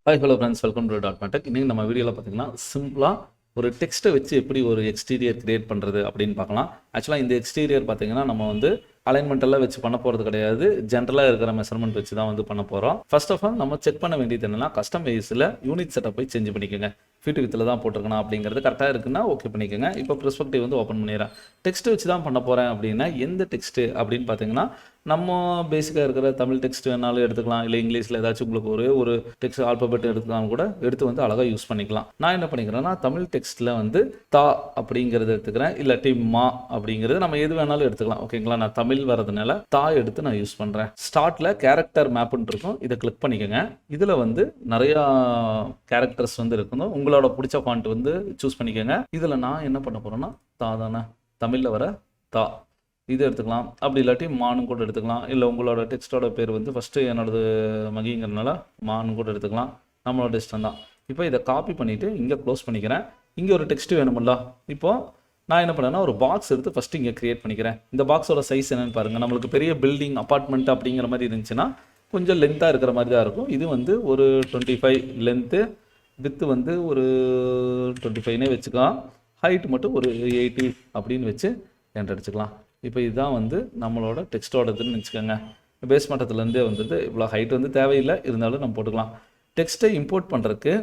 Hi, hello friends, welcome to DOTMATTECH. இன்னைக்கு நம்ம வீடியோல பாத்தீங்கன்னா சிம்பிளா ஒரு டெக்ஸ்ட்டை வச்சு எப்படி ஒரு எக்ஸ்டீரியர் கிரியேட் பண்றது அப்படின்னு பார்க்கலாம். ஆக்சுவலா இந்த எக்ஸ்டீரியர் பாத்தீங்கன்னா நம்ம வந்து அலைன்மெண்ட் எல்லாம் வச்சு பண்ண போறது கிடையாது. ஜெனரலா இருக்கிற மெஷர்மென்ட் வச்சு தான் வந்து பண்ண போறோம். ஃபர்ஸ்ட் ஆஃப் ஆல் நம்ம செக் பண்ண வேண்டியது என்னன்னா கஸ்டம் வேஸ்ல யூனிட் செட்டப் போய் சேஞ்ச் பண்ணிக்கோங்க. ஃபீட் வித்ல தான் போட்டுருக்கணும் அப்படிங்கிறது கரெக்டாக இருக்குன்னா ஓகே பண்ணிக்கோங்க. இப்போ பெர்ஸ்பெக்டிவ் வந்து ஓப்பன் பண்ணிடுறேன். டெக்ஸ்ட் வச்சு தான் பண்ண போகிறேன் அப்படின்னா எந்த டெக்ஸ்ட்டு அப்படின்னு பார்த்தீங்கன்னா நம்ம பேசிக்காக இருக்கிற தமிழ் டெக்ஸ்ட் வேணாலும் எடுத்துக்கலாம், இல்லை இங்கிலீஷில் ஏதாச்சும் உங்களுக்கு ஒரு டெக்ஸ்ட் ஆல்பபெட் எடுத்துக்கலாம் கூட எடுத்து வந்து அழகாக யூஸ் பண்ணிக்கலாம். நான் என்ன பண்ணிக்கிறேன்னா தமிழ் டெக்ஸ்ட்டில் வந்து தா அப்படிங்கிறது எடுத்துக்கிறேன், இல்லாட்டி மா அப்படிங்கிறது நம்ம எது வேணாலும் எடுத்துக்கலாம். ஓகேங்களா, நான் தமிழ் வரதுனால தா எடுத்து நான் யூஸ் பண்ணுறேன். ஸ்டார்ட்டில் கேரக்டர் மேப்புன்னு இருக்கும், இதை கிளிக் பண்ணிக்கோங்க. இதில் வந்து நிறையா கேரக்டர்ஸ் வந்து இருக்கணும். உங்களோட பிடிச்ச ஃபாண்ட் வந்து சூஸ் பண்ணிக்கோங்க. இதில் நான் என்ன பண்ண போகிறேன்னா தா தானே, தமிழில் வர தா இது எடுத்துக்கலாம். அப்படி இல்லாட்டி மானும் கூட எடுத்துக்கலாம். இல்லை உங்களோட டெக்ஸ்ட்டோட பேர் வந்து ஃபஸ்ட்டு என்னோடது மகிங்கிறதுனால மானும் கூட எடுத்துக்கலாம். நம்மளோட டெக்ஸ்ட் தான். இப்போ இதை காப்பி பண்ணிவிட்டு இங்கே க்ளோஸ் பண்ணிக்கிறேன். இங்கே ஒரு டெக்ஸ்ட் வேணுமில்ல, இப்போது நான் என்ன பண்ணேன்னா ஒரு பாக்ஸ் எடுத்து ஃபஸ்ட்டு இங்கே க்ரியேட் பண்ணிக்கிறேன். இந்த பாக்ஸோட சைஸ் என்னென்னு பாருங்கள். நம்மளுக்கு பெரிய பில்டிங் அப்பார்ட்மெண்ட் அப்படிங்கிற மாதிரி இருந்துச்சுன்னா கொஞ்சம் லென்த்தாக இருக்கிற மாதிரி தான் இருக்கும். இது வந்து ஒரு 25 லென்த்து, வித்து வந்து ஒரு 25 வச்சுக்கலாம். ஹைட் மட்டும் ஒரு 80 அப்படின்னு வச்சு என்ட்ரு அடிச்சுக்கலாம். இப்போ இதுதான் வந்து நம்மளோட டெக்ஸ்ட்டோடதுன்னு வச்சுக்கோங்க. பேஸ் மட்டத்துலேருந்தே வந்தது. இவ்வளோ ஹைட் வந்து தேவையில்லை, இருந்தாலும் நம்ம போட்டுக்கலாம். டெக்ஸ்ட்டை இம்போர்ட் பண்ணுறதுக்கு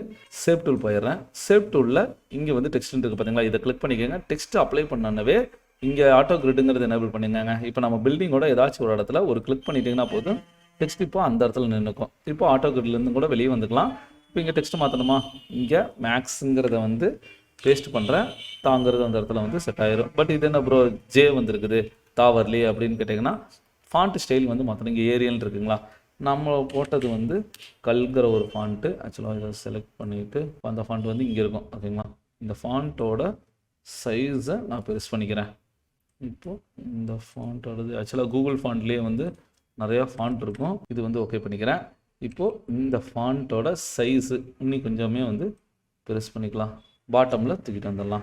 சேவ் டூல் போயிடுறேன். சேவ் டூலில் இங்கே வந்து டெக்ஸ்ட் இருக்குது பார்த்தீங்களா, இதை கிளிக் பண்ணிக்கோங்க. டெக்ஸ்ட் அப்ளை பண்ணனவே இங்கே ஆட்டோ கிரிட்டுங்கிறது எனேபிள் பண்ணிக்கோங்க. இப்போ நம்ம பில்டிங்கோட ஏதாச்சும் ஒரு இடத்துல ஒரு கிளிக் பண்ணிட்டீங்கன்னா போதும், டெக்ஸ்ட் இப்போ அந்த இடத்துல நின்றுக்கும். இப்போ ஆட்டோ கிரிட்லேருந்து கூட வெளியே வந்துக்கலாம். இப்போ இங்கே டெக்ஸ்ட் மாற்றணுமா, இங்கே மேக்ஸுங்கிறத வந்து பேஸ்ட் பண்ணுறேன். தாங்கிறது அந்த இடத்துல வந்து செட் ஆயிரும். பட் இது என்ன ப்ரோ ஜே வந்துருக்குது தா வரலையே அப்படின்னு கேட்டிங்கன்னா ஃபாண்ட் ஸ்டைல் வந்து மாற்றணும். இங்கே ஏரியல் இருக்குங்களா, நம்ம போட்டது வந்து கல்கிற ஒரு ஃபாண்ட்டு. ஆக்சுவலாக இதை செலக்ட் பண்ணிவிட்டு அந்த ஃபாண்ட் வந்து இங்கே இருக்கும். ஓகேங்களா, இந்த ஃபாண்ட்டோட சைஸை நான் பெருசு பண்ணிக்கிறேன். இப்போது இந்த ஃபாண்ட்டோடது ஆக்சுவலாக கூகுள் ஃபாண்ட்லேயே வந்து நிறையா ஃபாண்ட் இருக்கும். இது வந்து ஓகே பண்ணிக்கிறேன். இப்போது இந்த ஃபாண்ட்டோட சைஸு இன்னும் கொஞ்சமே வந்து பெருசு பண்ணிக்கலாம். பாட்டமில் தூக்கிட்டு வந்துடலாம்.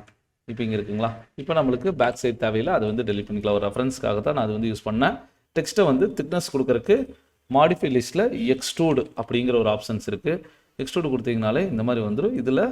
இப்போ இங்கே இருக்குங்களா, இப்போ நம்மளுக்கு பேக் சைட் தேவையில்லை, அதை வந்து டெலிட் பண்ணிக்கலாம். ஒரு ரெஃபரன்ஸ்க்காக தான் நான் அது வந்து யூஸ் பண்ணேன். டெக்ஸ்ட்டை வந்து திக்னஸ் கொடுக்கறதுக்கு மாடிஃபை லிஸ்ட்டில் எக்ஸ்ட்ரூட் அப்படிங்கிற ஒரு ஆப்ஷன்ஸ் இருக்குது. எக்ஸ்ட்ரூட் கொடுத்தீங்கனாலே இந்த மாதிரி வந்துடும். இதில்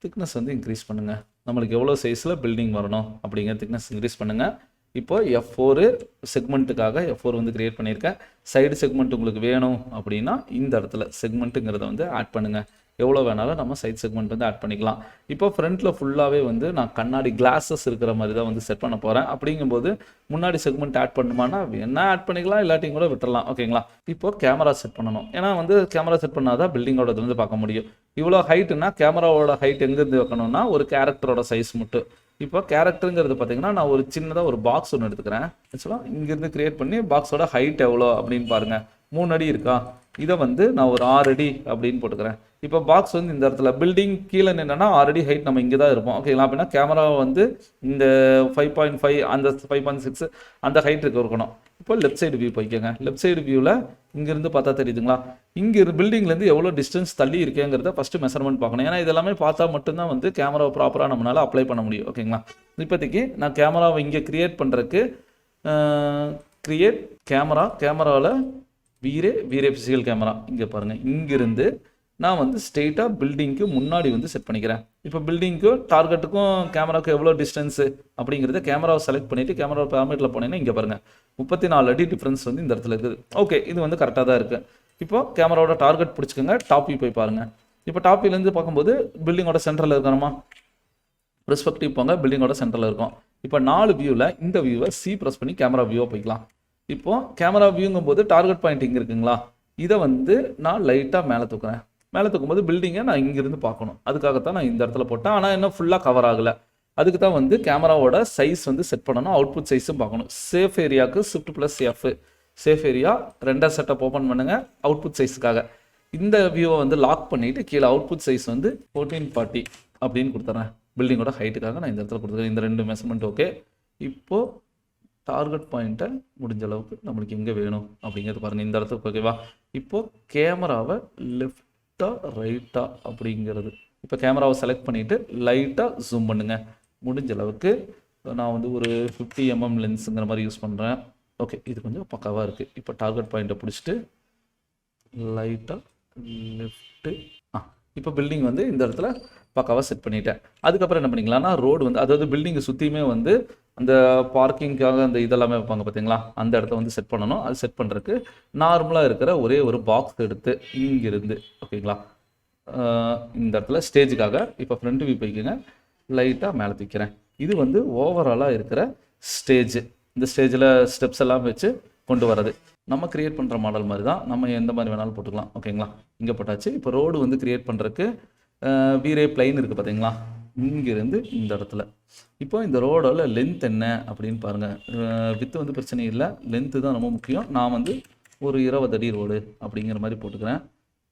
திக்னஸ் வந்து இன்க்ரீஸ் பண்ணுங்கள். நம்மளுக்கு எவ்வளோ சைஸில் பில்டிங் வரணும் அப்படிங்கிற திக்னஸ் இன்க்ரீஸ் பண்ணுங்கள். இப்போ F4 செக்மெண்ட்டுக்காக F4 வந்து கிரியேட் பண்ணியிருக்கேன். சைடு செக்மெண்ட் உங்களுக்கு வேணும் அப்படின்னா இந்த இடத்துல செக்மெண்ட்டுங்கிறத வந்து ஆட் பண்ணுங்கள். எவ்வளோ வேணாலும் நம்ம சைட் செக்மெண்ட் வந்து ஆட் பண்ணிக்கலாம். இப்போ ஃப்ரண்ட்டில் ஃபுல்லாகவே வந்து நான் கண்ணாடி கிளாஸஸ் இருக்கிற மாதிரி தான் வந்து செட் பண்ண போகிறேன். அப்படிங்கும்போது முன்னாடி செக்மெண்ட் ஆட் பண்ணுமானா என்ன ஆட் பண்ணிக்கலாம், இல்லாட்டியும் கூட விட்டுறலாம். ஓகேங்களா, இப்போ கேமரா செட் பண்ணணும். ஏன்னா வந்து கேமரா செட் பண்ணால் தான் பில்டிங்கோட வந்து பார்க்க முடியும். இவ்வளோ ஹைட்டுனா கேமராவோட ஹைட் எங்கேருந்து வைக்கணும்னா ஒரு கேரக்டரோட சைஸ் மட்டும். இப்போ கேரக்டருங்கிறது பார்த்தீங்கன்னா நான் ஒரு சின்னதாக ஒரு பாக்ஸ் ஒன்று எடுத்துக்கிறேன். ஆக்சுவலாக இங்கேருந்து கிரியேட் பண்ணி பாக்ஸோட ஹைட் எவ்வளோ அப்படின்னு பாருங்கள். 3 அடி இருக்கா, இதை வந்து நான் ஒரு 6 அடி அப்படின்னு போட்டுக்கிறேன். இப்போ பாக்ஸ் வந்து இந்த இடத்துல பில்டிங் கீழே நின்னா 6 அடி ஹைட் நம்ம இங்கே தான் இருப்போம். ஓகேங்களா, அப்படின்னா கேமரா வந்து இந்த 5.5 அந்த 5.6 அந்த ஹைட் இருக்கணும். இப்போ லெஃப்ட் சைடு வியூ போய்க்கோங்க. லெஃப்ட் சைடு வியூவில் இங்கேருந்து பார்த்தா தெரியுதுங்களா, இங்கே பில்டிங்லேருந்து எவ்வளோ டிஸ்டன்ஸ் தள்ளி இருக்கேங்கிறத ஃபஸ்ட்டு மெஷர்மெண்ட் பார்க்கணும். ஏன்னா இதெல்லாமே பார்த்தா மட்டும்தான் வந்து கேமராவை ப்ராப்பராக நம்மளால் அப்ளை பண்ண முடியும். ஓகேங்களா, இப்போதைக்கு நான் கேமராவை இங்கே கிரியேட் பண்ணுறதுக்கு கிரியேட் கேமராவில் வீரே ஃபிசிக்கல் கேமரா இங்கே பாருங்கள். இங்கிருந்து நான் வந்து ஸ்ட்ரெயிட்டாக பில்டிங்க்கு முன்னாடி வந்து செட் பண்ணிக்கிறேன். இப்போ பில்டிங்க்கும் டார்கெட்டுக்கும் கேமராவுக்கும் எவ்வளோ டிஸ்டன்ஸு அப்படிங்கிறத கேமராவை செலக்ட் பண்ணிவிட்டு கேமரா பேராமீட்டரில் போனீங்கன்னா இங்கே பாருங்கள் 34 அடி டிஃப்ரென்ஸ் வந்து இந்த இடத்துல இருக்குது. ஓகே, இது வந்து கரெக்டாக தான் இருக்குது. இப்போ கேமராவோட டார்கெட் பிடிச்சிக்கோங்க. டாப் வியூ போய் பாருங்கள். இப்போ டாப் வியூலேருந்து பார்க்கும்போது பில்டிங்கோட சென்டரில் இருக்கணுமா, பெர்ஸ்பெக்டிவ் போங்க, பில்டிங்கோட சென்டரில் இருக்கும். இப்போ 4 வியூவில் இந்த வியூவை சி ப்ரெஸ் பண்ணி கேமரா வியூவை போய்க்கலாம். இப்போது கேமரா வியூங்கும் போது டார்கெட் பாயிண்ட் இங்கே இருக்குங்களா, இதை வந்து நான் லைட்டாக மேலே தூக்குறேன். மேலே தூக்கும்போது பில்டிங்கை நான் இங்கேருந்து பார்க்கணும். அதுக்காகத்தான் நான் இந்த இடத்துல போட்டேன். ஆனால் இன்னும் ஃபுல்லாக கவர் ஆகலை. அதுக்கு தான் வந்து கேமராவோட சைஸ் வந்து செட் பண்ணணும். அவுட்புட் சைஸும் பார்க்கணும். சேஃப் ஏரியாவுக்கு Shift+F safe area 2 setup open பண்ணுங்கள் அவுட்புட் சைஸுக்காக. இந்த வியூவை வந்து லாக் பண்ணிவிட்டு கீழே அவுட்புட் சைஸ் வந்து 1440 அப்படின்னு கொடுத்துட்றேன். பில்டிங்கோட ஹைட்டுக்காக நான் இந்த இடத்துல கொடுத்துருக்கேன். இந்த 2 மெஷர்மெண்ட் ஓகே. இப்போது டார்கெட் பாயிண்ட்டை முடிஞ்ச அளவுக்கு நம்மளுக்கு எங்கே வேணும் அப்படிங்கிறது பாருங்கள். இந்த இடத்துக்கு ஓகேவா. இப்போது கேமராவை லெஃப்டாக ரைட்டாக அப்படிங்கிறது இப்போ கேமராவை செலக்ட் பண்ணிவிட்டு லைட்டாக ஜூம் பண்ணுங்கள். முடிஞ்ச அளவுக்கு நான் வந்து ஒரு 50 mm லென்ஸுங்கிற மாதிரி யூஸ் பண்ணுறேன். ஓகே, இது கொஞ்சம் பக்காவாக இருக்குது. இப்போ டார்கெட் பாயிண்ட்டை பிடிச்சிட்டு லைட்டாக லெஃப்ட்டு இப்போ பில்டிங் வந்து இந்த இடத்துல பக்காவாக செட் பண்ணிட்டேன். அதுக்கப்புறம் என்ன பண்ணிக்கலாம்னா ரோடு வந்து அதாவது பில்டிங்கை சுற்றியுமே வந்து அந்த பார்க்கிங்காக அந்த இதெல்லாமே வைப்பாங்க பார்த்தீங்களா, அந்த இடத்த வந்து செட் பண்ணணும். அது செட் பண்ணுறதுக்கு நார்மலாக இருக்கிற ஒரே ஒரு பாக்ஸ் எடுத்து இங்கிருந்து ஓகேங்களா இந்த இடத்துல ஸ்டேஜுக்காக இப்போ ஃப்ரண்ட் வியூ போய்க்குங்க, லைட்டாக மேலே தூக்கிறேன். இது வந்து ஓவராலாக இருக்கிற ஸ்டேஜ். இந்த ஸ்டேஜில் ஸ்டெப்ஸ் எல்லாம் வச்சு கொண்டு வரது நம்ம கிரியேட் பண்ணுற மாடல் மாதிரி தான். நம்ம எந்த மாதிரி வேணாலும் போட்டுக்கலாம் ஓகேங்களா. இங்கே போட்டாச்சு. இப்போ ரோடு வந்து கிரியேட் பண்ணுறதுக்கு வீரே பிளைன் இருக்குது பார்த்தீங்களா, இங்கேருந்து இந்த இடத்துல. இப்போ இந்த ரோடோட லென்த் என்ன அப்படின்னு பாருங்கள். வித்து வந்து பிரச்சனை இல்லை, லென்த்து தான் ரொம்ப முக்கியம். நான் வந்து ஒரு 20 அடி ரோடு அப்படிங்கிற மாதிரி போட்டுக்கிறேன்.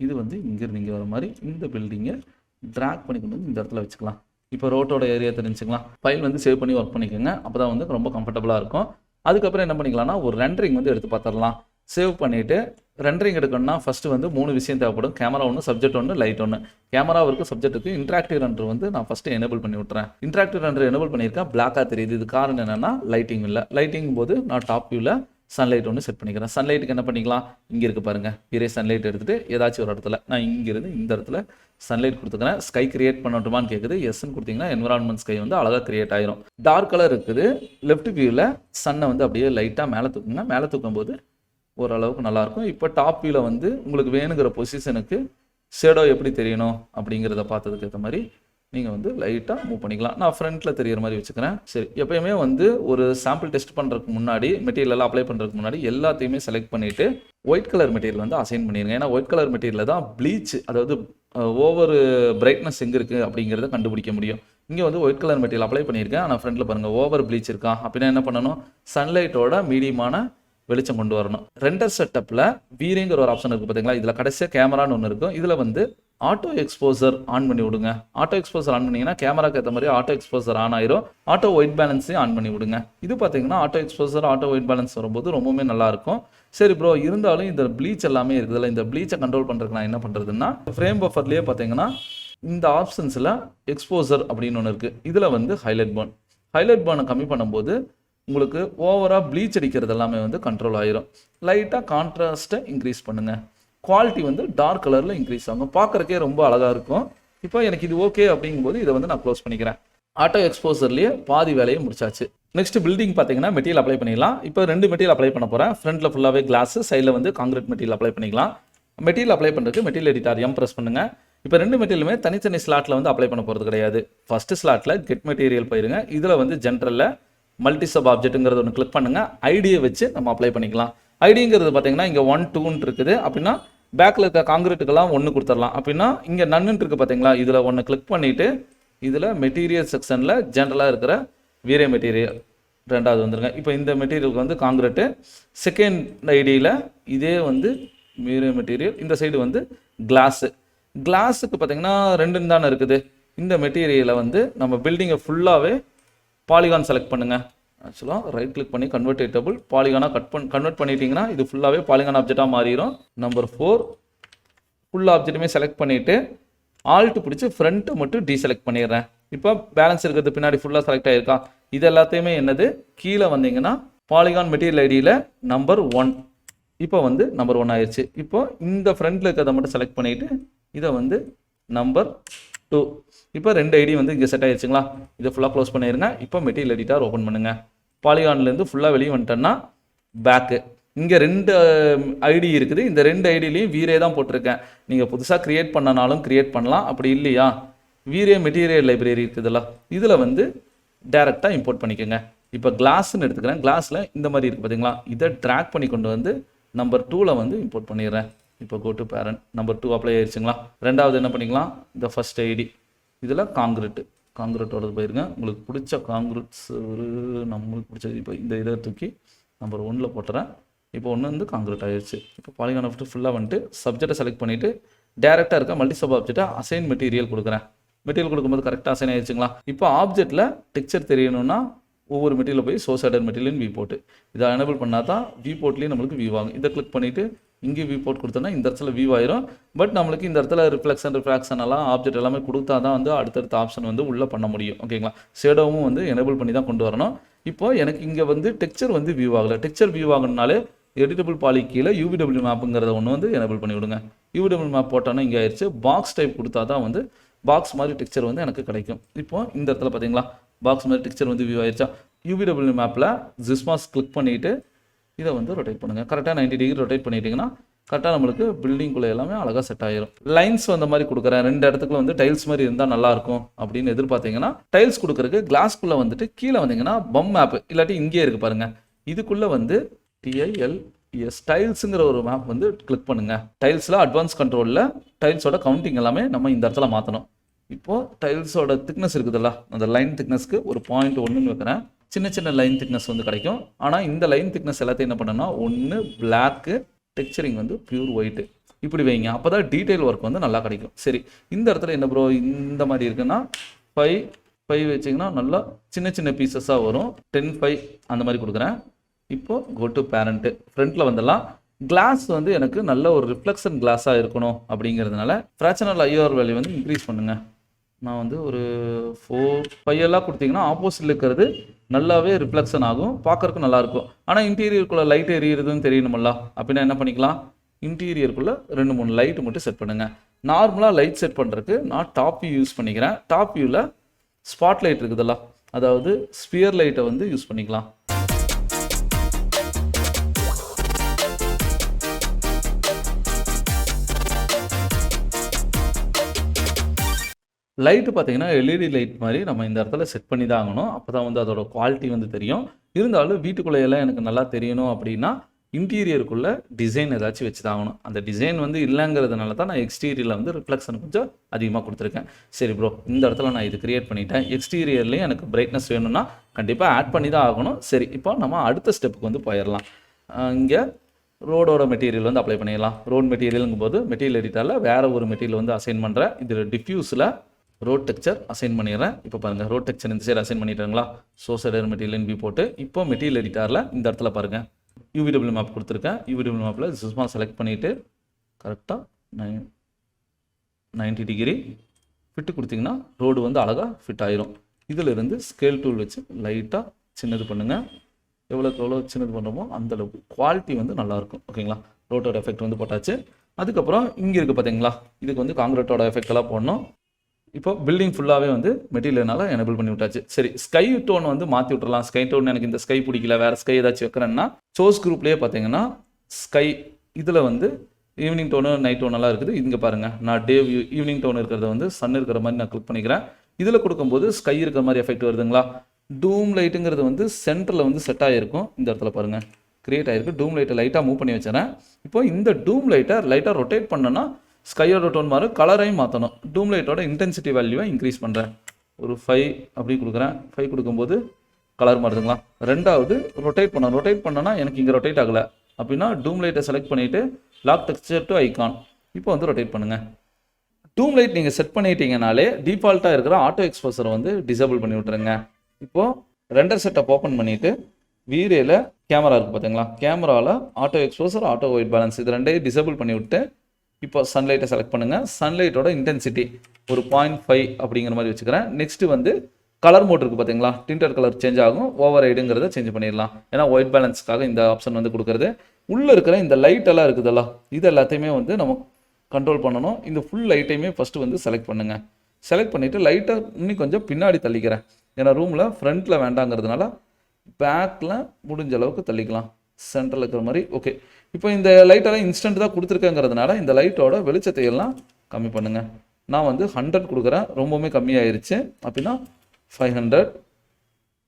இது வந்து இங்கேருந்து இங்கே வர மாதிரி இந்த பில்டிங்கை ட்ராக் பண்ணி கொண்டு வந்து இந்த இடத்துல வச்சுக்கலாம். இப்போ ரோட்டோட ஏரியா தெரிஞ்சுக்கலாம். ஃபைல் வந்து சேவ் பண்ணி ஒர்க் பண்ணிக்கோங்க, அப்போ தான் வந்து ரொம்ப கம்ஃபர்டபுளாக இருக்கும். அதுக்கப்புறம் என்ன பண்ணிக்கலாம்னா ஒரு ரெண்டரிங் வந்து எடுத்து பார்த்துடலாம். சேவ் பண்ணிவிட்டு ரெண்டரிங் எடுக்கணும்னா ஃபஸ்ட்டு வந்து 3 விஷயம் தேவைப்படும். கேமரா ஒன்று, சப்ஜெக்ட் ஒன்று, லைட் ஒன்று. கேமராவிற்கு சப்ஜெக்ட்டுக்கு இன்ட்ராக்டிவ் ரெண்டர் வந்து நான் ஃபஸ்ட்டு எனேபிள் பண்ணி விட்றேன். இன்ட்ராக்டிவ் ரெண்டர் எனேபிள் பண்ணியிருக்கேன், பிளாக்காக தெரியுது. இது காரணம் என்னென்னா லைட்டிங் இல்லை. லைட்டிங் போது நான் டாப் வியூவில் சன்லைட் ஒன்று செட் பண்ணிக்கிறேன். சன்லைட்டுக்கு என்ன பண்ணிக்கலாம், இங்கே இருக்குது பாருங்கள், பெரிய சன்லைட் எடுத்துகிட்டு ஏதாச்சும் ஒரு இடத்துல நான் இங்கேருந்து இந்த இடத்துல சன்லைட் கொடுத்துக்கிறேன். ஸ்கை கிரியேட் பண்ணட்டுமான்னு கேட்குது. எஸ்ன்னு கொடுத்தீங்கன்னா என்விரான்மெண்ட் ஸ்கை வந்து அழகாக கிரியேட் ஆயிரும். டார்க் கலர் இருக்குது. லெஃப்ட் வியூவில் சன்னை வந்து அப்படியே லைட்டாக மேலே தூக்குங்க. மேலே தூக்கும் போது ஓரளவுக்கு நல்லாயிருக்கும். இப்போ டாப் வியூவில் வந்து உங்களுக்கு வேணுங்கிற பொசிஷனுக்கு ஷேடோ எப்படி தெரியணும் அப்படிங்கிறத பார்த்ததுக்கு ஏற்ற மாதிரி நீங்கள் வந்து லைட்டாக மூவ் பண்ணிக்கலாம். நான் ஃப்ரண்ட்டில் தெரிகிற மாதிரி வச்சுக்கிறேன். சரி, எப்போயுமே வந்து ஒரு சாம்பிள் டெஸ்ட் பண்ணுறதுக்கு முன்னாடி மெட்டீரியல் அப்ளை பண்ணுறதுக்கு முன்னாடி எல்லாத்தையுமே செலக்ட் பண்ணிவிட்டு ஒயிட் கலர் மெட்டீரியல் வந்து அசைன் பண்ணிடுங்க. ஏன்னா ஒயிட் கலர் மெட்டீரியலில் தான் ப்ளீச், அதாவது ஓவர் பிரைட்னஸ் எங்கே இருக்குது அப்படிங்கிறத கண்டுபிடிக்க முடியும். இங்கே வந்து ஒயிட் கலர் மெட்டீரியல் அப்ளை பண்ணியிருக்கேன். ஆனால் ஃப்ரண்ட்டில் பாருங்கள் ஓவர் ப்ளீச் இருக்கா அப்படின்னா என்ன பண்ணணும், சன்லைட்டோட மீடியமான வெளிச்சம் கொண்டு வரணும். ரெண்டர் செட்டப்பில் வீரேங்கிற ஒரு ஆப்ஷன் இருக்குது பார்த்தீங்களா, இதில் கடைசியாக கேமரான்னு ஒன்று இருக்கும். இதில் வந்து ஆட்டோ எக்ஸ்போசர் ஆன் பண்ணி விடுங்க. ஆட்டோ எக்ஸ்போசர் ஆன் பண்ணிங்கன்னா கேமராக்கு ஏற்ற மாதிரி ஆட்டோ எக்ஸ்போசர் ஆன் ஆயிரும். ஆட்டோ ஒயிட் பேலன்ஸையும் ஆன் பண்ணி விடுங்க. இது பார்த்தீங்கன்னா auto exposure auto white balance வரும்போது ரொம்பவுமே நல்லாயிருக்கும். சரி ப்ரோ, இருந்தாலும் இந்த ப்ளீச் எல்லாமே இருக்குதுல்ல, இந்த ப்ளீச்சை கண்ட்ரோல் பண்ணுறதுக்கு நான் என்ன பண்ணுறதுன்னா ஃப்ரேம் பஃபர்லேயே பார்த்தீங்கன்னா இந்த ஆப்ஷன்ஸில் எக்ஸ்போசர் அப்படின்னு ஒன்று இருக்குது. இதில் வந்து ஹைலைட் பர்னை கம்மி பண்ணும்போது உங்களுக்கு ஓவராக ப்ளீச் அடிக்கிறது எல்லாமே வந்து கண்ட்ரோல் ஆயிரும். லைட்டாக கான்ட்ராஸ்ட்டை இன்க்ரீஸ் பண்ணுங்கள். குவாலிட்டி வந்து டார்க் கலரில் இன்க்ரீஸ் ஆகும், பார்க்குறக்கே ரொம்ப அழகாக இருக்கும். இப்போ எனக்கு இது ஓகே அப்படிங்கும்போது இதை வந்து நான் க்ளோஸ் பண்ணிக்கிறேன். ஆட்டோ எக்ஸ்போசர்லேயே பாதி வேலையை முடிச்சாச்சு. நெக்ஸ்ட் பில்டிங் பார்த்தீங்கன்னா மெட்டீரியல் அப்ளை பண்ணிடலாம். இப்போ 2 மெட்டீரியல் அப்ளை பண்ண போகிறேன். ஃப்ரண்ட்டில் ஃபுல்லாகவே கிளாஸு, சைடில் வந்து காங்கிரீட் மெட்டீரியல் அப்ளை பண்ணிக்கலாம். மெட்டீரியல் அப்ளை பண்ணுறதுக்கு மெட்டீரியல் எடிட்டர் எம் ப்ரெஸ் பண்ணுங்கள். இப்போ 2 மெட்டீரியலுமே தனித்தனி ஸ்லாட்டில் வந்து அப்ளை பண்ண போகிறது கிடையாது. ஃபஸ்ட்டு ஸ்லாட்டில் கெட் மெட்டீரியல் போயிருங்க. இதில் வந்து ஜென்ரலில் மல்டி சப் ஆப்ஜெக்ட்டுங்கிறது ஒன்று கிளிக் பண்ணுங்கள். ஐடியை வச்சு நம்ம அப்ளை பண்ணிக்கலாம். ஐடிங்கிறது பார்த்தீங்கன்னா இங்கே 1 2 இருக்குது அப்படின்னா பேக்கில் இருக்க காங்கிரீட்டுக்கெல்லாம் 1 கொடுத்துடலாம். அப்படின்னா இங்கே நன்னு இருக்குது பார்த்தீங்களா, இதில் 1 கிளிக் பண்ணிவிட்டு இதில் மெட்டீரியல் செக்ஷனில் ஜென்ரலாக இருக்கிற வீரே மெட்டீரியல் 2வது வந்துருங்க. இப்போ இந்த மெட்டீரியலுக்கு வந்து காங்கிரீட்டு. செகண்ட் ஐடியில் இதே வந்து வீரே மெட்டீரியல். இந்த சைடு வந்து கிளாஸுக்கு பார்த்தீங்கன்னா 2 தானே இருக்குது. இந்த மெட்டீரியலை வந்து நம்ம பில்டிங்கை ஃபுல்லாகவே பாலிகான் செலக்ட் பண்ணுங்கள். ஆக்சுவலாக ரைட் கிளிக் பண்ணி கன்வெர்டேட்டபிள் பாலிகானாக கன்வெர்ட் பண்ணிட்டீங்கன்னா இது ஃபுல்லாகவே பாலிகான் ஆப்ஜெக்டாக மாறிடும். நம்பர் 4 ஃபுல் ஆப்ஜெக்ட்டுமே செலக்ட் பண்ணிவிட்டு ஆல்ட்டு பிடிச்சி ஃப்ரண்ட்டை மட்டும் டீசெலக்ட் பண்ணிடுறேன். இப்போ பேலன்ஸ் இருக்கிறது பின்னாடி ஃபுல்லாக செலக்ட் ஆகிருக்கா. இது எல்லாத்தையுமே என்னது, கீழே வந்தீங்கன்னா பாலிகான் மெட்டீரியல் ஐடியில் நம்பர் 1 இப்போ வந்து நம்பர் 1 ஆயிடுச்சு. இப்போ இந்த ஃப்ரண்ட்டில் இருக்கிறத மட்டும் செலக்ட் பண்ணிவிட்டு இதை வந்து நம்பர் 2. இப்போ 2 ஐடி வந்து இங்கே செட் ஆயிடுச்சுங்களா. இதை ஃபுல்லாக க்ளோஸ் பண்ணிடுங்க. இப்போ மெட்டீரியல் எடிட்டர் ஓப்பன் பண்ணுங்கள். பாலிகான்லேருந்து ஃபுல்லாக வெளியே வந்துட்டேன்னா பேக்கு. இங்கே 2 ஐடி இருக்குது. இந்த 2 ஐடியிலையும் வீரே தான் போட்டிருக்கேன். நீங்கள் புதுசாக க்ரியேட் பண்ணனாலும் க்ரியேட் பண்ணலாம். அப்படி இல்லையா வீரே மெட்டீரியல் லைப்ரரி இருக்குதுல்ல, இதில் வந்து டேரெக்டாக இம்போர்ட் பண்ணிக்கோங்க. இப்போ கிளாஸ்ன்னு எடுத்துக்கிறேன். கிளாஸில் இந்த மாதிரி இருக்குது பார்த்தீங்களா, இதை ட்ராக் பண்ணி கொண்டு வந்து நம்பர் 2ல் வந்து இம்போர்ட் பண்ணிடுறேன். இப்போ go to parent. Number 2 apply ஆயிடுச்சுங்களா. 2வது என்ன பண்ணிக்கலாம், இந்த ஃபர்ஸ்ட் ஐடி இதில் காங்கிரீட்டோட போயிருங்க. உங்களுக்கு பிடிச்ச காங்கிரீட்ஸ் ஒரு நம்மளுக்கு பிடிச்சது. இப்போ இந்த இதை தூக்கி நம்பர் 1ல் போட்டுறேன். இப்போ 1 வந்து காங்கிரீட் ஆயிடுச்சு. இப்போ பாலிகான் ஃபுல்லாக வந்துட்டு சப்ஜெக்டை செலக்ட் பண்ணிவிட்டு டேரெக்டாக இருக்க மல்டி சப் ஆப்ஜெக்டை அசைன் மெட்டீரியல் கொடுக்குறேன். மெட்டீரியல் கொடுக்கும்போது கரெக்டாக அசைன் ஆயிடுச்சுங்களா. இப்போ ஆப்ஜெக்ட்டில் டெக்ஸ்சர் தெரியணும்னா ஒவ்வொரு மெட்டீரியல் போய் சோர்ஸ் ஆடர் மெட்டீரியல் வியூ போட்டு இதை எனேபிள் பண்ணால் தான் வியூ போர்ட்லேயும் நம்மளுக்கு வியூ ஆகும். இதை கிளிக் பண்ணிவிட்டு இங்கே வியூ போர்ட் கொடுத்தோன்னா இந்த இடத்துல வியூ ஆயிரும். பட் நம்மளுக்கு இந்த இடத்துல ரிஃப்ராக்ஷன் எல்லாம் ஆப்ஜெக்ட் எல்லாமே கொடுத்தா தான் வந்து அடுத்தடுத்த ஆப்ஷன் வந்து உள்ளே பண்ண முடியும். ஓகேங்களா. ஷேடோவும் வந்து எனேபிள் பண்ணி தான் கொண்டு வரணும். இப்போ எனக்கு இங்கே வந்து டெக்ஸ்சர் வந்து வியூ ஆகலை. டெக்ஸ்சர் வியூ ஆகணுனாலே எடிட்டபிள் பாலி கீழே யூவிடபிள்யூ மேப்புங்கிறத ஒன்று வந்து எனேபிள் பண்ணி விடுங்க. யூவிடபிள்யூ மேப் போட்டோன்னா இங்கே ஆயிடுச்சு. பாக்ஸ் டைப் கொடுத்தா தான் வந்து பாக்ஸ் மாதிரி டெக்ஸ்சர் வந்து எனக்கு கிடைக்கும். இப்போ இந்த இடத்துல பார்த்தீங்களா பாக்ஸ் மாதிரி டெக்ஸ்சர் வந்து வியூ ஆயிடுச்சா. யூவிடபிள்யூ மேப்பில் ஜிஸ்மாஸ் கிளிக் பண்ணிவிட்டு இதை வந்து ரொட்டேட் பண்ணுங்கள். கரெக்டாக 90 டிகிரி ரொட்டேட் பண்ணிட்டீங்கன்னா கரெக்டாக நம்மளுக்கு பில்டிங்குள்ளே எல்லாமே அழகாக செட் ஆயிரும். லைன்ஸ் அந்த மாதிரி கொடுக்குறேன். 2 இடத்துக்குள்ள வந்து டைல்ஸ் மாதிரி இருந்தால் நல்லாயிருக்கும் அப்படின்னு எதிர்பார்த்தீங்கன்னா டைல்ஸ் கொடுக்குறதுக்கு கிளாஸ்க்குள்ளே வந்துட்டு கீழே வந்தீங்கன்னா பம் மேப் இல்லாட்டி இங்கேயே இருக்குது பாருங்கள். இதுக்குள்ளே வந்து TILS டைல்ஸுங்கிற ஒரு மேப் வந்து கிளிக் பண்ணுங்கள். டைல்ஸில் அட்வான்ஸ் கண்ட்ரோலில் டைல்ஸோட கவுண்டிங் எல்லாமே நம்ம இந்த இடத்துல மாற்றணும். இப்போது டைல்ஸோட திக்னஸ் இருக்குதுல்ல, அந்த லைன் திக்னஸ்க்கு ஒரு 0.1 வைக்கிறேன். சின்ன சின்ன லைன் திக்னஸ் வந்து கிடைக்கும். ஆனால் இந்த லைன் திக்னஸ் எல்லாத்தையும் என்ன பண்ணணும்னா ஒன்று பிளாக்கு, டெக்ஸ்சரிங் வந்து பியூர் ஒயிட்டு இப்படி வைங்க. அப்போ தான் டீட்டெயில் ஒர்க் வந்து நல்லா கிடைக்கும். சரி, இந்த இடத்துல என்ன ப்ரோ இந்த மாதிரி இருக்குன்னா 5 வச்சிங்கன்னா நல்லா சின்ன சின்ன பீசஸாக வரும். 10 அந்த மாதிரி கொடுக்குறேன். இப்போது கோ டு பேரண்ட்டு ஃப்ரண்ட்டில் வந்துடலாம். கிளாஸ் வந்து எனக்கு நல்ல ஒரு ரிஃப்ளெக்ஷன் கிளாஸாக இருக்கணும் அப்படிங்கிறதுனால ஃப்ராக்ஷனல் IOR வேல்யூ வந்து இன்க்ரீஸ் பண்ணுங்கள். நான் வந்து ஒரு 4 எல்லாம் கொடுத்தீங்கன்னா ஆப்போசிட்டில் இருக்கிறது நல்லாவே ரிஃப்ளெக்ஷன் ஆகும், பார்க்கறதுக்கு நல்லாயிருக்கும். ஆனால் இன்டீரியருக்குள்ளே லைட் எரியுறதுன்னு தெரியணுமில்ல, அப்படின்னா என்ன பண்ணிக்கலாம், இன்டீரியருக்குள்ளே 2-3 லைட்டு மட்டும் செட் பண்ணுங்கள். நார்மலாக லைட் செட் பண்ணுறதுக்கு நான் டாப் வியூ யூஸ் பண்ணிக்கிறேன். டாப் வியூவில் ஸ்பாட் லைட் இருக்குதுல்ல, அதாவது ஸ்பியர் லைட்டை வந்து யூஸ் பண்ணிக்கலாம். லைட்டு பார்த்தீங்கன்னா LED லைட் மாதிரி நம்ம இந்த இடத்துல செட் பண்ணி தான் ஆகணும். அப்போ தான் வந்து அதோட குவாலிட்டி வந்து தெரியும். இருந்தாலும் வீட்டுக்குள்ளேயெல்லாம் எனக்கு நல்லா தெரியணும் அப்படின்னா இன்டீரியருக்குள்ளே டிசைன் ஏதாச்சும் வச்சு தான் ஆகணும். அந்த டிசைன் வந்து இல்லைங்கிறதுனால தான் நான் எக்ஸ்டீரியரில் வந்து ரிஃப்ளெக்ஷன் கொஞ்சம் அதிகமாக கொடுத்துருக்கேன். சரி ப்ரோ, இந்த இடத்துல நான் இது கிரியேட் பண்ணிட்டேன். எக்ஸ்டீரியர்லேயும் எனக்கு பிரைட்னஸ் வேணும்னா கண்டிப்பாக ஆட் பண்ணி தான் ஆகணும். சரி, இப்போ நம்ம அடுத்த ஸ்டெப்புக்கு வந்து போயிடலாம். இங்கே ரோடோட மெட்டீரியல் வந்து அப்ளை பண்ணிடலாம். ரோட் மெட்டீரியலுங்கும் போது மெட்டீரியல் எடிட்டரில் வேறு ஒரு மெட்டீரியல் வந்து அசைன் பண்ணுறேன். இதில் டிஃப்யூஸில் ரோட் டெக்ஸ்சர் அசைன் பண்ணிடுறேன். இப்போ பாருங்கள், ரோட் டெக்ஸ்சர் இந்த சைடு அசைன் பண்ணிட்டாங்களா. சோர்ஸ் மெட்டீரியல் பி போட்டு இப்போ மெட்டீரியல் எடிட்டரில் இந்த இடத்துல பாருங்கள் யூவிடபிள்யூ மேப் கொடுத்துருக்கேன். யூவிடபிள்யூ மேப்பில் ஜிஸ்மா செலக்ட் பண்ணிவிட்டு கரெக்டாக 90 டிகிரி ஃபிட்டு கொடுத்தீங்கன்னா ரோடு வந்து அழகாக ஃபிட் ஆயிரும். இதிலிருந்து ஸ்கேல் டூல் வச்சு லைட்டாக சின்னது பண்ணுங்கள். எவ்வளோக்கு எவ்வளோ சின்னது பண்ணுறோமோ அந்தளவுக்கு குவாலிட்டி வந்து நல்லாயிருக்கும். ஓகேங்களா, ரோட்டோட எஃபெக்ட் வந்து போட்டாச்சு. அதுக்கப்புறம் இங்கே இருக்குது பார்த்தீங்களா, இதுக்கு வந்து காங்கிரீட்டோட எஃபெக்ட் எல்லாம் போடணும். இப்போ பில்டிங் ஃபுல்லாகவே வந்து மெட்டீரியல்னால எனேபிள் பண்ணி விட்டாச்சு. சரி, ஸ்கை டோன் வந்து மாற்றி விட்டுறலாம். ஸ்கை டோன் எனக்கு இந்த ஸ்கை பிடிக்கல, வேறு ஸ்கை ஏதாச்சும் வைக்கிறேன்னா சோர்ஸ் குரூப்லேயே பார்த்தீங்கன்னா ஸ்கை இதில் வந்து ஈவினிங் டோனு நைட் டோனெல்லாம் இருக்குது. இங்கே பாருங்கள், நான் டே ஈவினிங் டோன் இருக்கிறத வந்து சன் இருக்கிற மாதிரி நான் கிளிக் பண்ணிக்கிறேன். இதில் கொடுக்கும்போது ஸ்கை இருக்கிற மாதிரி எஃபெக்ட் வருதுங்களா. டூம் லைட்டுங்கிறது வந்து சென்டரில் வந்து செட் ஆகிருக்கும். இந்த இடத்துல பாருங்கள் கிரியேட் ஆகிருக்கு. டூம் லைட்டை லைட்டாக மூவ் பண்ணி வச்சுறேன். இப்போ இந்த டூம் லைட்டை லைட்டாக ரொட்டேட் பண்ணோன்னா ஸ்கையோட டோன் மாறும், கலரையும் மாற்றணும். டூம் லைட்டோட இன்டென்சிட்டி வேல்யூவை இன்க்ரீஸ் பண்ணுறேன். ஒரு 5 அப்படி கொடுக்குறேன். 5 கொடுக்கும்போது கலர் மாறுதுங்களா. ரெண்டாவது ரொட்டேட் பண்ணணும். ரொட்டேட் பண்ணோன்னா எனக்கு இங்கே ரொட்டேட் ஆகலை அப்படின்னா டூம் லைட்டை செலக்ட் பண்ணிவிட்டு லாக் டெக்ஸ்சர் டு ஐகான் இப்போ வந்து ரொட்டேட் பண்ணுங்கள். டூம் லைட் நீங்கள் செட் பண்ணிட்டீங்கனாலே டிஃபால்ட்டாக இருக்கிற ஆட்டோ எக்ஸ்போசரை வந்து டிசேபிள் பண்ணி விட்டுருங்க. இப்போது ரெண்டர் செட்டப் ஓப்பன் பண்ணிவிட்டு வீரேல கேமரா இருக்குது பார்த்தீங்களா, கேமராவில் auto exposure, auto white balance இது ரெண்டையும் டிசேபிள் பண்ணி விட்டு இப்போ சன்லைட்டை செலக்ட் பண்ணுங்கள். சன்லைட்டோட இன்டென்சிட்டி ஒரு 0.5 அப்படிங்கிற மாதிரி வச்சுக்கிறேன். நெக்ஸ்ட்டு வந்து கலர் மோட் இருக்குது பார்த்தீங்களா, டிண்டர் கலர் சேஞ்ச் ஆகும். ஓவர் ரைடுங்கிறத சேஞ்ச் பண்ணிடலாம். ஏன்னா ஒயிட் பேலன்ஸ்க்காக இந்த ஆப்ஷன் வந்து கொடுக்குறது. உள்ளே இருக்கிற இந்த லைட் எல்லாம் இருக்குதுல்ல, இது எல்லாத்தையுமே வந்து நம்ம கண்ட்ரோல் பண்ணணும். இந்த ஃபுல் லைட்டையுமே ஃபஸ்ட்டு வந்து செலக்ட் பண்ணுங்கள். செலக்ட் பண்ணிவிட்டு லைட்டை இன்னும் கொஞ்சம் பின்னாடி தள்ளிக்கிறேன். ஏன்னா ரூமில் ஃப்ரண்ட்டில் வேண்டாங்கிறதுனால பேக்கில் முடிஞ்ச அளவுக்கு தள்ளிக்கலாம். சென்டரில் இருக்கிற மாதிரி. ஓகே, இப்போ இந்த லைட்டெல்லாம் இன்ஸ்டன்ட் தான் கொடுத்துருக்கேங்கிறதுனால இந்த லைட்டோட வெளிச்சத்தை எல்லாம் கம்மி பண்ணுங்கள். நான் வந்து 100 கொடுக்குறேன். ரொம்பவுமே கம்மியாயிருச்சு அப்படின்னா 500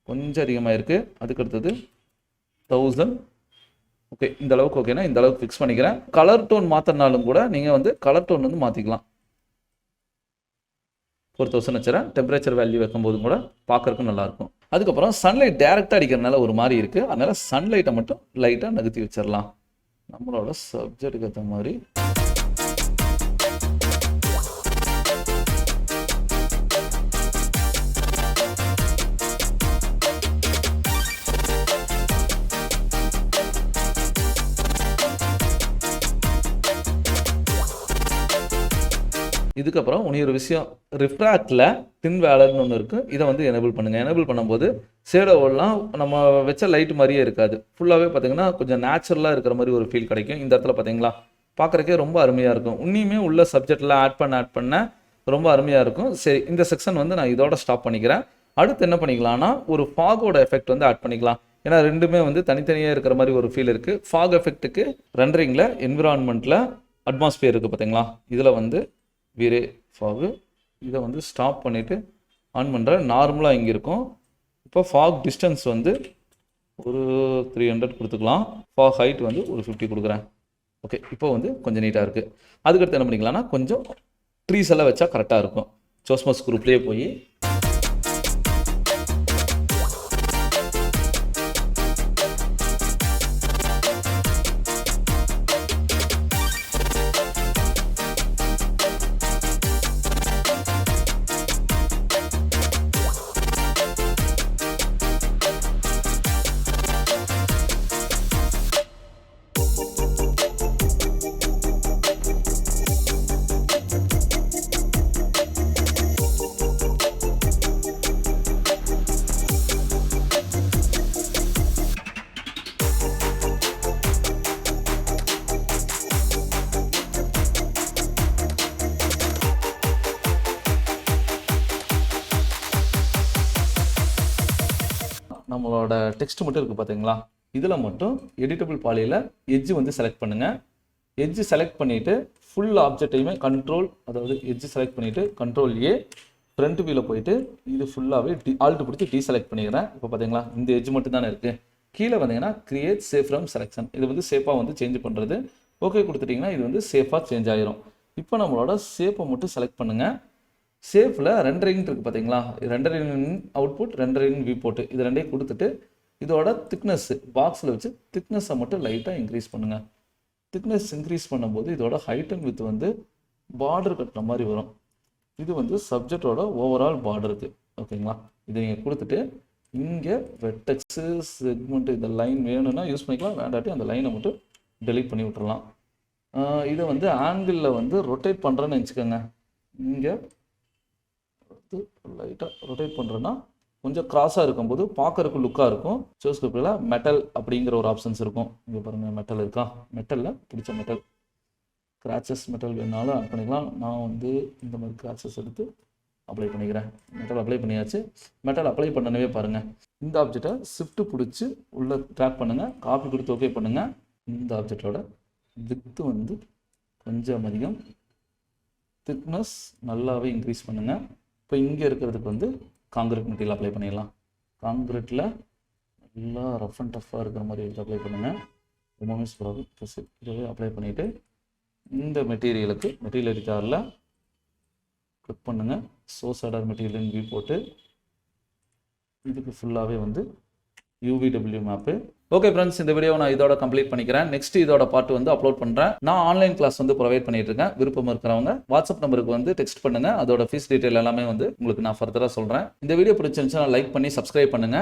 கொஞ்சம் அதிகமாக இருக்குது. அதுக்கடுத்தது 1000. ஓகே, இந்த அளவுக்கு ஓகேனா இந்த அளவுக்கு ஃபிக்ஸ் பண்ணிக்கிறேன். கலர் டோன் மாற்றினாலும் கூட நீங்கள் வந்து கலர் டோன் வந்து மாற்றிக்கலாம். 4000 வச்சுறேன். டெம்பரேச்சர் வேல்யூ வைக்கும்போது கூட பார்க்கறதுக்கு நல்லாயிருக்கும். அதுக்கப்புறம் சன்லைட் டேரெக்டாக அடிக்கிறதுனால ஒரு மாதிரி இருக்குது. அதனால் சன்லைட்டை மட்டும் லைட்டாக நகர்த்தி வச்சிடலாம். நம்மளோட சப்ஜெக்டுக்கு ஏற்ற மாதிரி இதுக்கப்புறம் ஒரு விஷயம், ரிஃப்ராக்டில் தின் வேலர்னு ஒன்று இருக்குது. இதை வந்து எனேபிள் பண்ணுங்கள். எனேபிள் பண்ணும்போது ஷேடோவெல்லாம் நம்ம வச்ச லைட் மாதிரியே இருக்காது. ஃபுல்லாகவே பார்த்தீங்கன்னா கொஞ்சம் நேச்சுரலாக இருக்கிற மாதிரி ஒரு ஃபீல் கிடைக்கும். இந்த இடத்துல பார்த்தீங்களா, பார்க்குறக்கே ரொம்ப அருமையாக இருக்கும். இன்னுமே உள்ள சப்ஜெக்டில் ஆட் பண்ண ரொம்ப அருமையாக இருக்கும். சரி, இந்த செக்ஷன் வந்து நான் இதோட ஸ்டாப் பண்ணிக்கிறேன். அடுத்து என்ன பண்ணிக்கலாம்னா, ஒரு ஃபாகோட எஃபெக்ட் வந்து ஆட் பண்ணிக்கலாம். ஏன்னா ரெண்டுமே வந்து தனித்தனியாக இருக்கிற மாதிரி ஒரு ஃபீல் இருக்குது. ஃபாக் எஃபெக்ட்டுக்கு ரெண்டரிங்கில் என்விரான்மெண்ட்டில் அட்மாஸ்பியர் இருக்குது பார்த்தீங்களா, இதில் வந்து Vray ஃபாகு இதை வந்து ஸ்டாப் பண்ணிவிட்டு ஆன் பண்ணுறேன். நார்மலாக இங்கே இருக்கும். இப்போ ஃபாக் டிஸ்டன்ஸ் வந்து ஒரு 300 கொடுத்துக்கலாம். ஃபாக் ஹைட் வந்து ஒரு 50 கொடுக்குறேன். ஓகே, இப்போ வந்து கொஞ்சம் நீட்டாக இருக்குது. அதுக்கடுத்து என்ன பண்ணிக்கலாம்னா, கொஞ்சம் ட்ரீஸ் எல்லாம் வச்சா கரெக்டாக இருக்கும். சோஸ்மோஸ் குரூப்லேயே போய் நம்மளோட டெக்ஸ்ட் மட்டும் இருக்குது பார்த்தீங்களா, இதில் மட்டும் எடிட்டபிள் பாலியில் எட்ஜ் வந்து செலக்ட் பண்ணுங்கள். எட்ஜ் செலக்ட் பண்ணிவிட்டு ஃபுல் ஆப்ஜெக்டையுமே அதாவது எட்ஜ் செலக்ட் பண்ணிவிட்டு கண்ட்ரோல் ஏ ஃப்ரண்ட் வியூவில் போயிட்டு இது ஃபுல்லாகவே ஆல்ட் பிடிச்சி டீசெலக்ட் பண்ணிக்கிறேன். இப்போ பார்த்தீங்களா, இந்த எட்ஜ் மட்டும் தானே இருக்குது. கீழே வந்தீங்கன்னா கிரியேட் சேஃப் ஃப்ரம் செலெக்ஷன், இது வந்து சேஃபாக வந்து சேஞ்ச் பண்ணுறது. ஓகே கொடுத்துட்டிங்கன்னா இது வந்து சேஃபாக சேஞ்ச் ஆகிரும். இப்போ நம்மளோட சேஃபை மட்டும் செலக்ட் பண்ணுங்கள். சேஃபில் ரெண்டரிங் இருக்குது பார்த்தீங்களா, ரெண்டரிங் அவுட்புட், ரெண்டரிங் வியூ போட்டு இது ரெண்டையும் கொடுத்துட்டு இதோட திக்னஸ் பாக்ஸில் வச்சு திக்னஸை மட்டும் லைட்டாக இன்க்ரீஸ் பண்ணுங்கள். திக்னஸ் இன்க்ரீஸ் பண்ணும்போது இதோட ஹைட் அண்ட் வித் வந்து பார்டர் கட்டுற மாதிரி வரும். இது வந்து சப்ஜெக்டோட ஓவரால் பார்டருக்கு. ஓகேங்களா, இதை நீங்கள் கொடுத்துட்டு இங்கே வெர்டெக்ஸு செக்மெண்ட் இந்த லைன் வேணும்னா யூஸ் பண்ணிக்கலாம், வேண்டாட்டி அந்த லைனை மட்டும் டெலீட் பண்ணி விட்டுறலாம். இதை வந்து ஆங்கிளில் வந்து ரொட்டேட் பண்ணுறேன்னு வச்சுக்கோங்க. இங்கே லைட்டாக ரொட்டேட் பண்ணுறேன்னா கொஞ்சம் கிராஸாக இருக்கும்போது பார்க்கறதுக்கு லுக்காக இருக்கும். சோஸ்கிரிப்டில் மெட்டல் அப்படிங்கிற ஒரு ஆப்ஷன்ஸ் இருக்கும். இங்கே பாருங்கள், மெட்டல் இருக்கா, மெட்டலில் பிடிச்ச மெட்டல் கிராச்சஸ் மெட்டல் வேணாலும் ஆட் பண்ணிக்கலாம். நான் வந்து இந்த மாதிரி கிராச்சஸ் எடுத்து அப்ளை பண்ணிக்கிறேன். மெட்டல் அப்ளை பண்ணியாச்சு. மெட்டல் அப்ளை பண்ணனவே பாருங்கள், இந்த ஆப்ஜெக்டை ஷிஃப்ட் பிடிச்சி உள்ளே ட்ராக் பண்ணுங்கள், காப்பி கொடுத்து ஓகே பண்ணுங்கள். இந்த ஆப்ஜெக்டோட வித்து வந்து கொஞ்சம் அதிகம், திக்னஸ் நல்லாவே இன்க்ரீஸ் பண்ணுங்கள். இப்போ இங்கே இருக்கிறதுக்கு வந்து காங்கிரீட் மெட்டீரியல் அப்ளை பண்ணிடலாம். காங்கிரீட்டில் நல்லா ரஃப் அண்ட் டஃப்பாக இருக்கிற மாதிரி எடுத்து அப்ளை பண்ணுங்கள். ரொம்பவே சூப்பராக ப்ளஸ் இதுவே அப்ளை பண்ணிவிட்டு இந்த மெட்டீரியலுக்கு மெட்டீரியல் எடிட்டரில் கிளிக் பண்ணுங்கள். சோர்ஸ் ஆர்டர் மெட்டீரியல் வியூ போட்டு இதுக்கு ஃபுல்லாகவே வந்து UVW மேப்பு. ஓகே ஃப்ரெண்ட்ஸ், இந்த வீடியோ நான் இதோட கம்ப்ளீட் பண்ணிக்கிறேன். நெக்ஸ்ட் இதோட பார்ட் வந்து அப்லோட் பண்ணுறேன். நான் ஆன்லைன் கிளாஸ் வந்து ப்ரொவைட் பண்ணிட்டு இருக்கேன். விருப்பம் இருக்கிறவங்க வாட்ஸ்அப் நம்பருக்கு வந்து டெக்ஸ்ட் பண்ணுங்க. அதோட ஃபீஸ் டீட்டெயில் எல்லாமே வந்து உங்களுக்கு நான் ஃபர்தராக சொல்கிறேன். இந்த வீடியோ பிடிச்சிருந்துச்சுன்னா லைக் பண்ணி சப்ஸ்கிரைப் பண்ணுங்க.